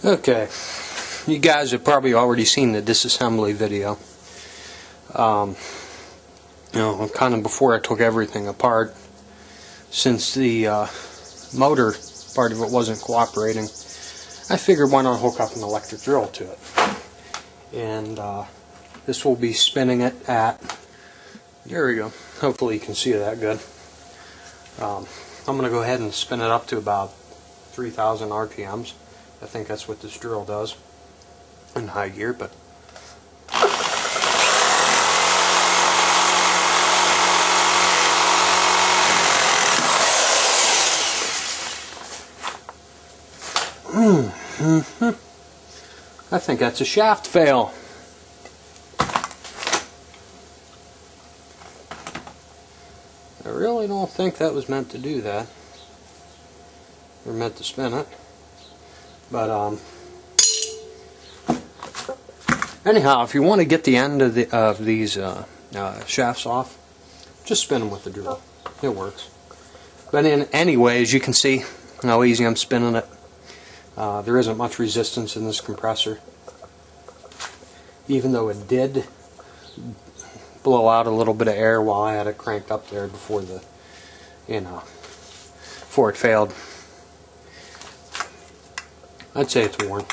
Okay, you guys have probably already seen the disassembly video. Kind of before I took everything apart, since the motor part of it wasn't cooperating, I figured why not hook up an electric drill to it. And this will be spinning it at, there we go, hopefully you can see that good. I'm going to go ahead and spin it up to about 3,000 RPMs. I think that's what this drill does in high gear, but I think that's a shaft fail. I really don't think that was meant to do that. Or meant to spin it. But anyhow, if you want to get the end of these shafts off, just spin them with the drill. It works. But in any way, as you can see how easy I'm spinning it, there isn't much resistance in this compressor. Even though it did blow out a little bit of air while I had it cranked up there before before it failed. I'd say it's worn.